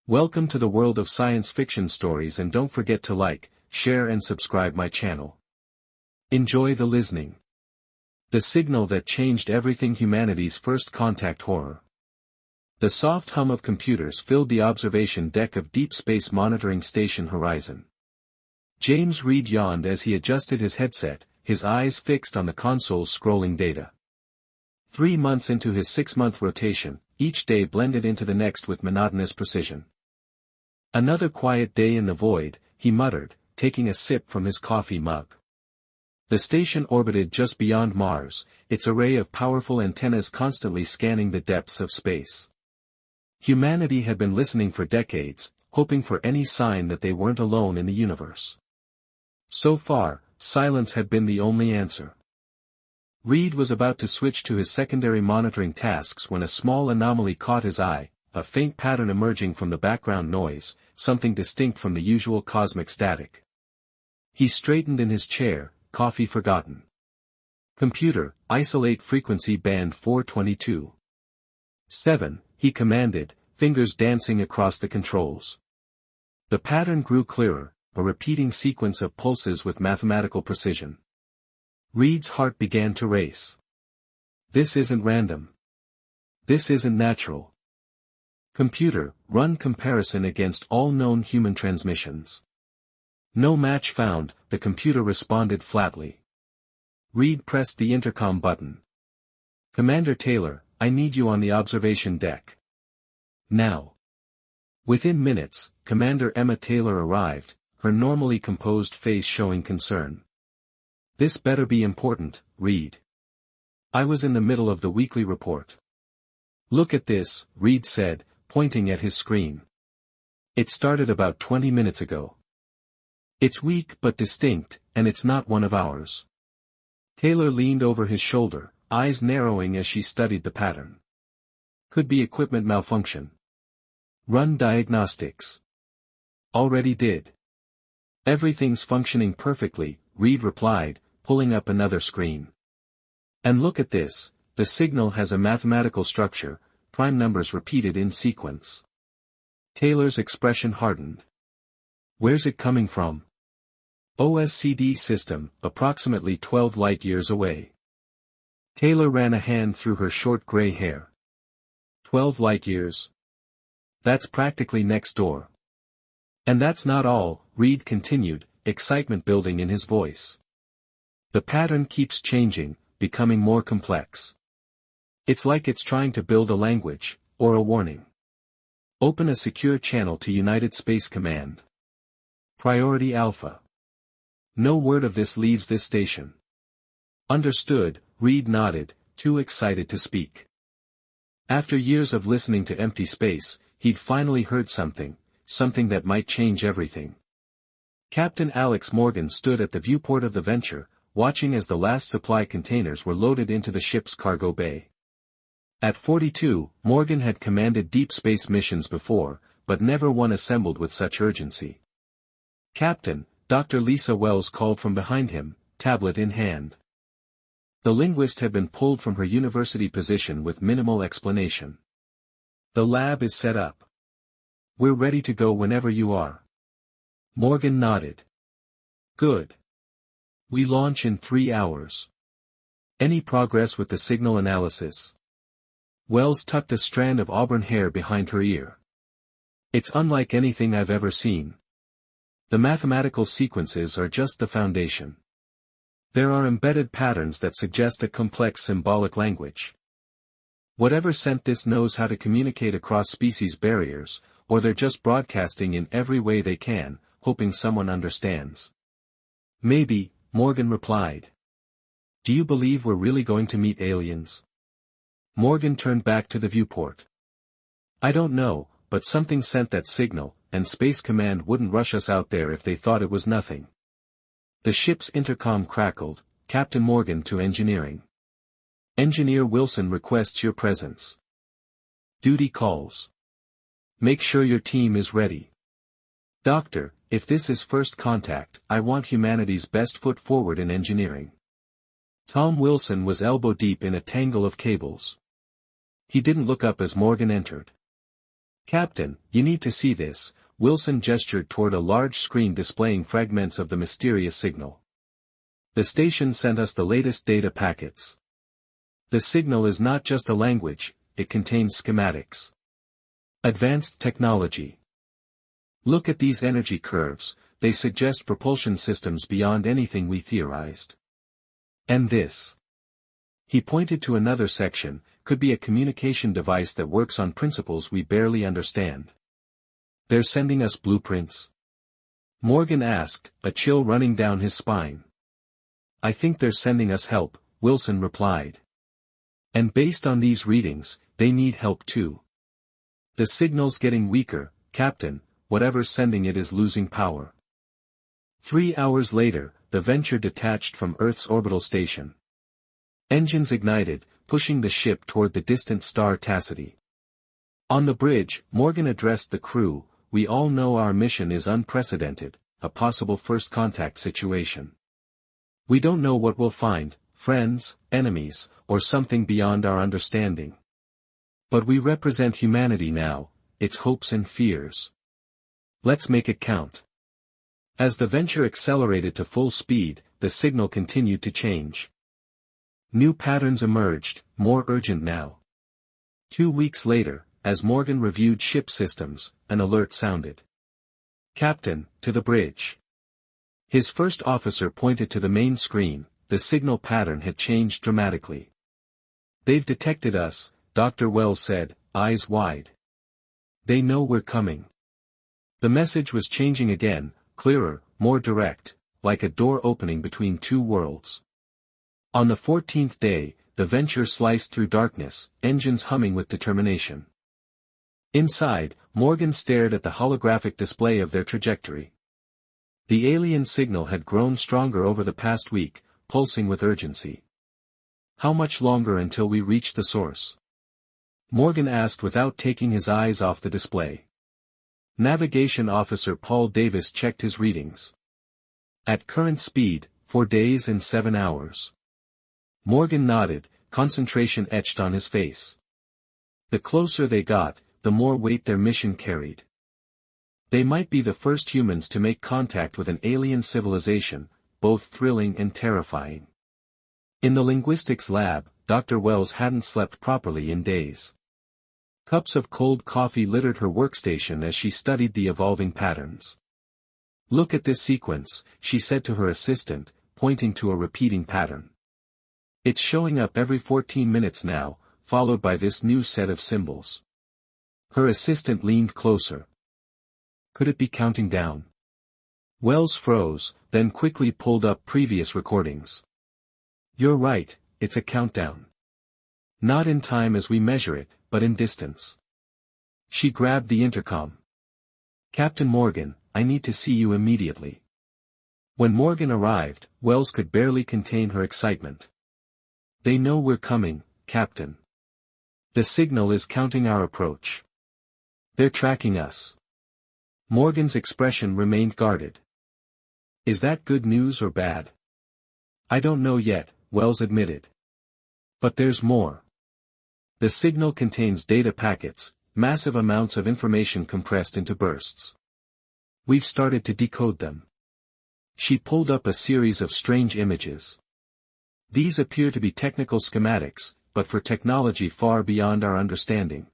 Welcome to the world of science fiction stories, and don't forget to like, share and subscribe my channel. Enjoy the listening. The signal that changed everything. Humanity's first contact. Horror. The soft hum of computers filled the observation deck of Deep Space Monitoring Station Horizon. James Reed yawned as he adjusted his headset, his eyes fixed on the console's scrolling data. 3 months into his 6-month rotation, each day blended into the next with monotonous precision. Another quiet day in the void, he muttered, taking a sip from his coffee mug. The station orbited just beyond Mars, its array of powerful antennas constantly scanning the depths of space. Humanity had been listening for decades, hoping for any sign that they weren't alone in the universe. So far, silence had been the only answer. Reed was about to switch to his secondary monitoring tasks when a small anomaly caught his eye, a faint pattern emerging from the background noise, something distinct from the usual cosmic static. He straightened in his chair, coffee forgotten. "Computer, isolate frequency band 422. 7, he commanded, fingers dancing across the controls. The pattern grew clearer, a repeating sequence of pulses with mathematical precision. Reed's heart began to race. This isn't random. This isn't natural. Computer, run comparison against all known human transmissions. No match found, the computer responded flatly. Reed pressed the intercom button. Commander Taylor, I need you on the observation deck. Now. Within minutes, Commander Emma Taylor arrived, her normally composed face showing concern. This better be important, Reed. I was in the middle of the weekly report. Look at this, Reed said, pointing at his screen. It started about 20 minutes ago. It's weak but distinct, and it's not one of ours. Taylor leaned over his shoulder, eyes narrowing as she studied the pattern. Could be equipment malfunction. Run diagnostics. Already did. Everything's functioning perfectly, Reed replied, pulling up another screen. And look at this, the signal has a mathematical structure, prime numbers repeated in sequence. Taylor's expression hardened. Where's it coming from? OSCD system, approximately 12 light-years away. Taylor ran a hand through her short gray hair. 12 light-years? That's practically next door. And that's not all, Reed continued, excitement building in his voice. The pattern keeps changing, becoming more complex. It's like it's trying to build a language, or a warning. Open a secure channel to United Space Command. Priority Alpha. No word of this leaves this station. Understood, Reed nodded, too excited to speak. After years of listening to empty space, he'd finally heard something that might change everything. Captain Alex Morgan stood at the viewport of the Venture, watching as the last supply containers were loaded into the ship's cargo bay. At 42, Morgan had commanded deep space missions before, but never one assembled with such urgency. Captain, Dr. Lisa Wells called from behind him, tablet in hand. The linguist had been pulled from her university position with minimal explanation. The lab is set up. We're ready to go whenever you are. Morgan nodded. Good. We launch in 3 hours. Any progress with the signal analysis? Wells tucked a strand of auburn hair behind her ear. It's unlike anything I've ever seen. The mathematical sequences are just the foundation. There are embedded patterns that suggest a complex symbolic language. Whatever sent this knows how to communicate across species barriers, or they're just broadcasting in every way they can, hoping someone understands. Maybe, Morgan replied. Do you believe we're really going to meet aliens? Morgan turned back to the viewport. I don't know, but something sent that signal, and Space Command wouldn't rush us out there if they thought it was nothing. The ship's intercom crackled, Captain Morgan to engineering. Engineer Wilson requests your presence. Duty calls. Make sure your team is ready. Doctor, if this is first contact, I want humanity's best foot forward in engineering. Tom Wilson was elbow deep in a tangle of cables. He didn't look up as Morgan entered. Captain, you need to see this. Wilson gestured toward a large screen displaying fragments of the mysterious signal. The station sent us the latest data packets. The signal is not just a language, it contains schematics. Advanced technology. Look at these energy curves, they suggest propulsion systems beyond anything we theorized. And this. He pointed to another section, could be a communication device that works on principles we barely understand. They're sending us blueprints? Morgan asked, a chill running down his spine. I think they're sending us help, Wilson replied. And based on these readings, they need help too. The signal's getting weaker, Captain, whatever's sending it is losing power. 3 hours later, the Venture detached from Earth's orbital station. Engines ignited, pushing the ship toward the distant star Tacity. On the bridge, Morgan addressed the crew, we all know our mission is unprecedented, a possible first contact situation. We don't know what we'll find, friends, enemies, or something beyond our understanding. But we represent humanity now, its hopes and fears. Let's make it count. As the Venture accelerated to full speed, the signal continued to change. New patterns emerged, more urgent now. 2 weeks later, as Morgan reviewed ship systems, an alert sounded. Captain, to the bridge. His first officer pointed to the main screen, the signal pattern had changed dramatically. They've detected us, Dr. Wells said, eyes wide. They know we're coming. The message was changing again, clearer, more direct, like a door opening between two worlds. On the 14th day, the Venture sliced through darkness, engines humming with determination. Inside, Morgan stared at the holographic display of their trajectory. The alien signal had grown stronger over the past week, pulsing with urgency. How much longer until we reach the source? Morgan asked without taking his eyes off the display. Navigation Officer Paul Davis checked his readings. At current speed, 4 days and 7 hours. Morgan nodded, concentration etched on his face. The closer they got, the more weight their mission carried. They might be the first humans to make contact with an alien civilization, both thrilling and terrifying. In the linguistics lab, Dr. Wells hadn't slept properly in days. Cups of cold coffee littered her workstation as she studied the evolving patterns. Look at this sequence, she said to her assistant, pointing to a repeating pattern. It's showing up every 14 minutes now, followed by this new set of symbols. Her assistant leaned closer. Could it be counting down? Wells froze, then quickly pulled up previous recordings. You're right, it's a countdown. Not in time as we measure it, but in distance. She grabbed the intercom. Captain Morgan, I need to see you immediately. When Morgan arrived, Wells could barely contain her excitement. They know we're coming, Captain. The signal is counting our approach. They're tracking us. Morgan's expression remained guarded. Is that good news or bad? I don't know yet, Wells admitted. But there's more. The signal contains data packets, massive amounts of information compressed into bursts. We've started to decode them. She pulled up a series of strange images. These appear to be technical schematics, but for technology far beyond our understanding.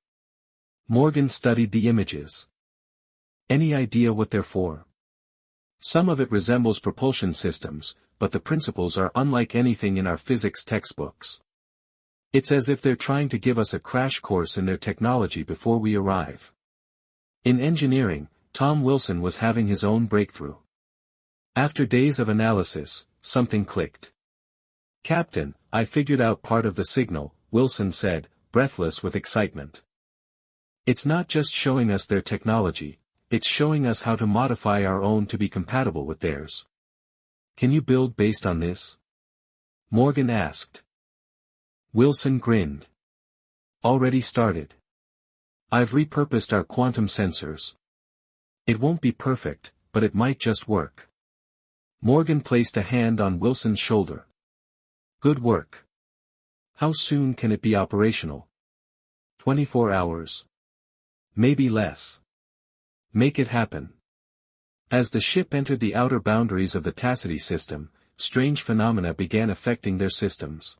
Morgan studied the images. Any idea what they're for? Some of it resembles propulsion systems, but the principles are unlike anything in our physics textbooks. It's as if they're trying to give us a crash course in their technology before we arrive. In engineering, Tom Wilson was having his own breakthrough. After days of analysis, something clicked. Captain, I figured out part of the signal, Wilson said, breathless with excitement. It's not just showing us their technology, it's showing us how to modify our own to be compatible with theirs. Can you build based on this? Morgan asked. Wilson grinned. Already started. I've repurposed our quantum sensors. It won't be perfect, but it might just work. Morgan placed a hand on Wilson's shoulder. Good work. How soon can it be operational? 24 hours. Maybe less. Make it happen. As the ship entered the outer boundaries of the Tacity system, strange phenomena began affecting their systems.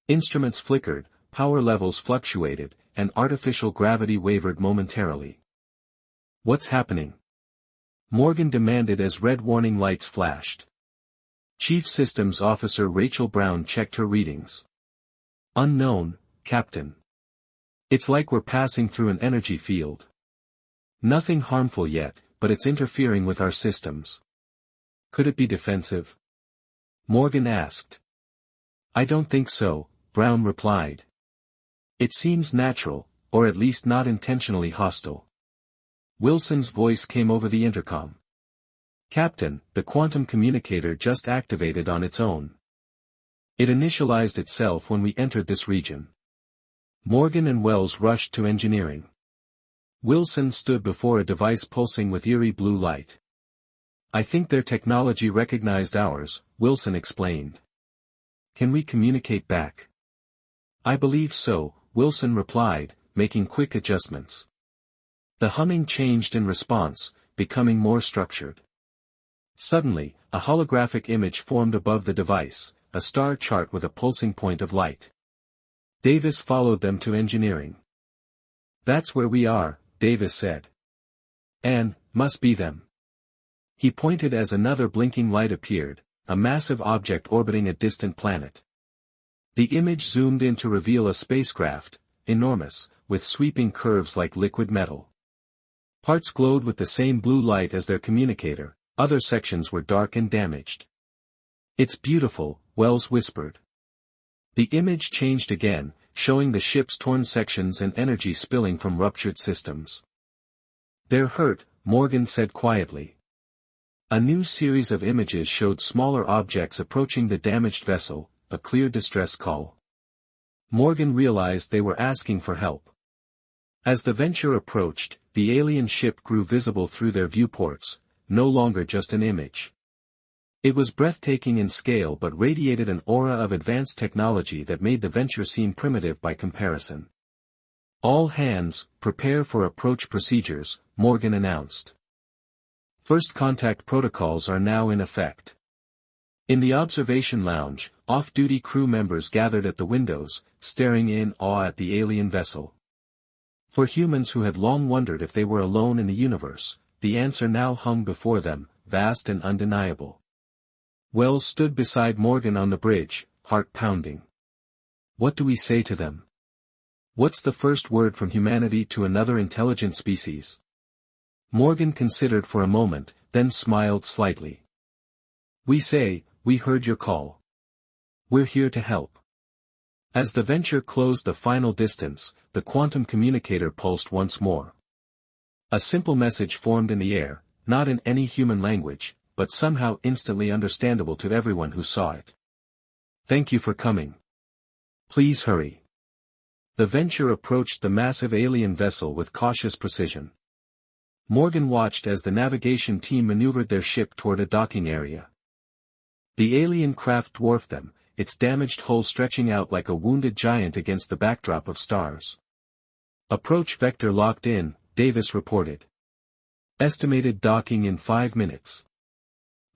Instruments flickered, power levels fluctuated, and artificial gravity wavered momentarily. What's happening? Morgan demanded as red warning lights flashed. Chief Systems Officer Rachel Brown checked her readings. Unknown, Captain. It's like we're passing through an energy field. Nothing harmful yet, but it's interfering with our systems. Could it be defensive? Morgan asked. I don't think so, Brown replied. It seems natural, or at least not intentionally hostile. Wilson's voice came over the intercom. Captain, the quantum communicator just activated on its own. It initialized itself when we entered this region. Morgan and Wells rushed to engineering. Wilson stood before a device pulsing with eerie blue light. I think their technology recognized ours, Wilson explained. Can we communicate back? I believe so, Wilson replied, making quick adjustments. The humming changed in response, becoming more structured. Suddenly, a holographic image formed above the device, a star chart with a pulsing point of light. Davis followed them to engineering. That's where we are, Davis said. And, must be them. He pointed as another blinking light appeared, a massive object orbiting a distant planet. The image zoomed in to reveal a spacecraft, enormous, with sweeping curves like liquid metal. Parts glowed with the same blue light as their communicator, other sections were dark and damaged. It's beautiful, Wells whispered. The image changed again, showing the ship's torn sections and energy spilling from ruptured systems. They're hurt, Morgan said quietly. A new series of images showed smaller objects approaching the damaged vessel, a clear distress call. Morgan realized they were asking for help. As the Venture approached, the alien ship grew visible through their viewports, no longer just an image. It was breathtaking in scale but radiated an aura of advanced technology that made the Venture seem primitive by comparison. All hands, prepare for approach procedures, Morgan announced. First contact protocols are now in effect. In the observation lounge, off-duty crew members gathered at the windows, staring in awe at the alien vessel. For humans who had long wondered if they were alone in the universe, the answer now hung before them, vast and undeniable. Wells stood beside Morgan on the bridge, heart pounding. What do we say to them? What's the first word from humanity to another intelligent species? Morgan considered for a moment, then smiled slightly. We say, we heard your call. We're here to help. As the Venture closed the final distance, the quantum communicator pulsed once more. A simple message formed in the air, not in any human language, but somehow instantly understandable to everyone who saw it. Thank you for coming. Please hurry. The Venture approached the massive alien vessel with cautious precision. Morgan watched as the navigation team maneuvered their ship toward a docking area. The alien craft dwarfed them, its damaged hull stretching out like a wounded giant against the backdrop of stars. Approach vector locked in, Davis reported. Estimated docking in 5 minutes.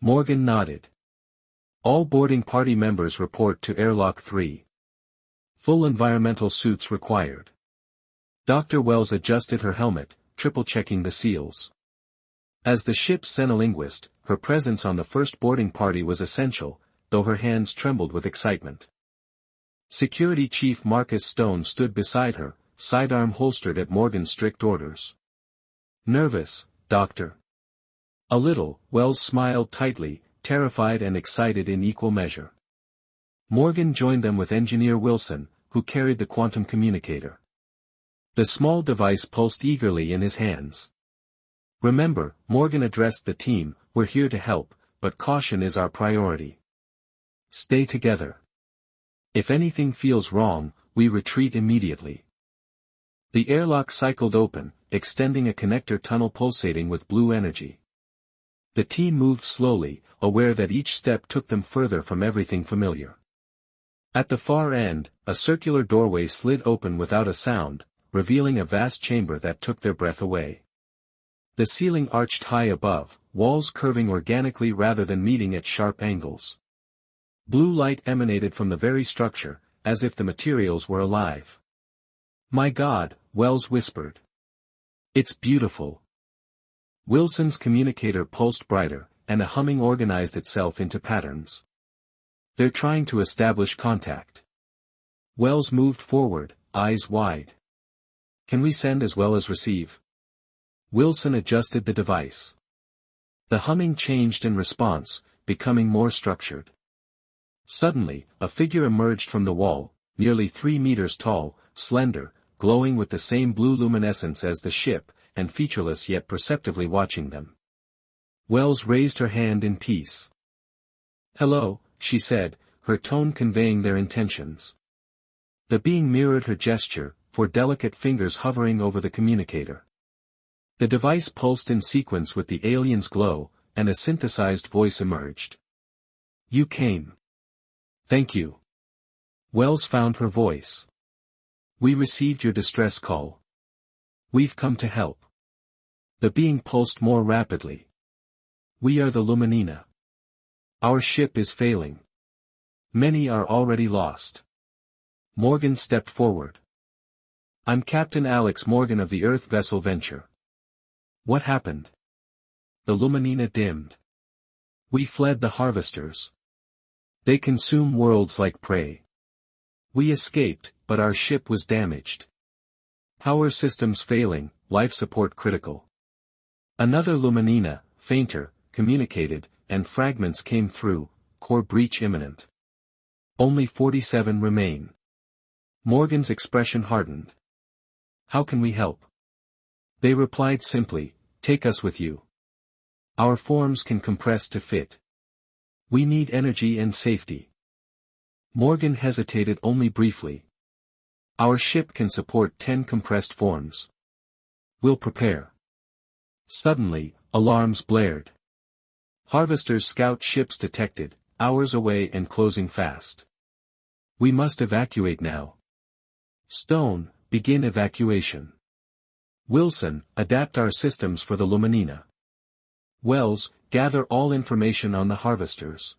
Morgan nodded. All boarding party members report to airlock 3. Full environmental suits required. Dr. Wells adjusted her helmet, triple-checking the seals. As the ship's xenolinguist, her presence on the first boarding party was essential, though her hands trembled with excitement. Security Chief Marcus Stone stood beside her, sidearm holstered at Morgan's strict orders. Nervous, Doctor? A little, Wells smiled tightly, terrified and excited in equal measure. Morgan joined them with Engineer Wilson, who carried the quantum communicator. The small device pulsed eagerly in his hands. Remember, Morgan addressed the team, we're here to help, but caution is our priority. Stay together. If anything feels wrong, we retreat immediately. The airlock cycled open, extending a connector tunnel pulsating with blue energy. The team moved slowly, aware that each step took them further from everything familiar. At the far end, a circular doorway slid open without a sound, revealing a vast chamber that took their breath away. The ceiling arched high above, walls curving organically rather than meeting at sharp angles. Blue light emanated from the very structure, as if the materials were alive. "My God," Wells whispered. "It's beautiful." Wilson's communicator pulsed brighter, and a humming organized itself into patterns. "They're trying to establish contact." Wells moved forward, eyes wide. "Can we send as well as receive?" Wilson adjusted the device. The humming changed in response, becoming more structured. Suddenly, a figure emerged from the wall, nearly 3 meters tall, slender, glowing with the same blue luminescence as the ship, and featureless yet perceptively watching them. Wells raised her hand in peace. "Hello," she said, her tone conveying their intentions. The being mirrored her gesture, four delicate fingers hovering over the communicator. The device pulsed in sequence with the alien's glow, and a synthesized voice emerged. "You came. Thank you." Wells found her voice. "We received your distress call. We've come to help." The being pulsed more rapidly. "We are the Luminina. Our ship is failing. Many are already lost." Morgan stepped forward. "I'm Captain Alex Morgan of the Earth vessel Venture." "What happened?" The Luminina dimmed. "We fled the harvesters. They consume worlds like prey. We escaped, but our ship was damaged. Power systems failing, life support critical." Another Luminina, fainter, communicated, and fragments came through, core breach imminent. Only 47 remain. Morgan's expression hardened. "How can we help?" They replied simply, "Take us with you. Our forms can compress to fit. We need energy and safety." Morgan hesitated only briefly. "Our ship can support 10 compressed forms. We'll prepare." Suddenly, alarms blared. Harvesters scout ships detected, hours away and closing fast. "We must evacuate now." Stone, begin evacuation. Wilson, adapt our systems for the Luminina. Wells, gather all information on the harvesters.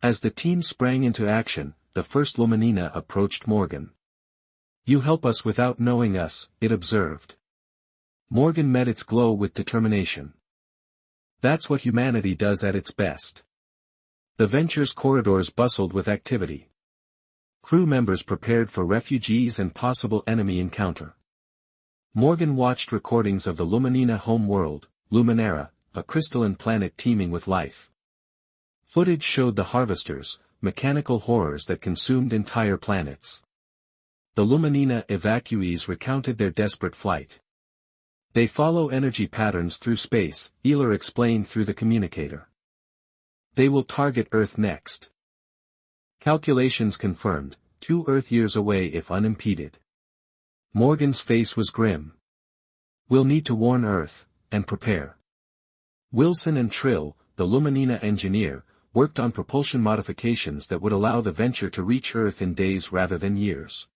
As the team sprang into action, the first Luminina approached Morgan. "You help us without knowing us," it observed. Morgan met its glow with determination. "That's what humanity does at its best." The Venture's corridors bustled with activity. Crew members prepared for refugees and possible enemy encounter. Morgan watched recordings of the Luminina home world, Luminera, a crystalline planet teeming with life. Footage showed the harvesters, mechanical horrors that consumed entire planets. The Luminina evacuees recounted their desperate flight. "They follow energy patterns through space," Ealer explained through the communicator. "They will target Earth next. Calculations confirmed, 2 Earth years away if unimpeded." Morgan's face was grim. "We'll need to warn Earth, and prepare." Wilson and Trill, the Luminina engineer, worked on propulsion modifications that would allow the Venture to reach Earth in days rather than years.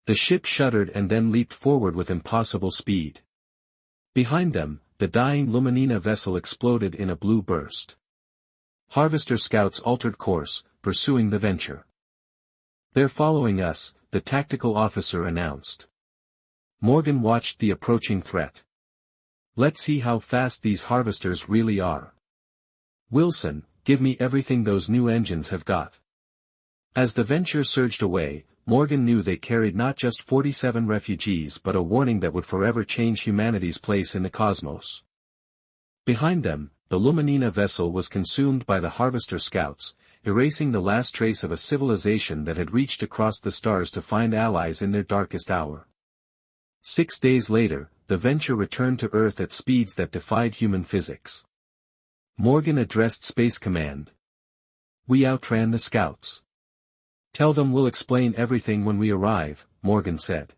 The ship shuddered and then leaped forward with impossible speed. Behind them, the dying Luminina vessel exploded in a blue burst. Harvester scouts altered course, pursuing the Venture. "They're following us," the tactical officer announced. Morgan watched the approaching threat. "Let's see how fast these harvesters really are." "Wilson, give me everything those new engines have got." As the Venture surged away, Morgan knew they carried not just 47 refugees but a warning that would forever change humanity's place in the cosmos. Behind them, the Luminina vessel was consumed by the Harvester scouts, erasing the last trace of a civilization that had reached across the stars to find allies in their darkest hour. 6 days later, the Venture returned to Earth at speeds that defied human physics. Morgan addressed Space Command. "We outran the scouts. Tell them we'll explain everything when we arrive," Morgan said.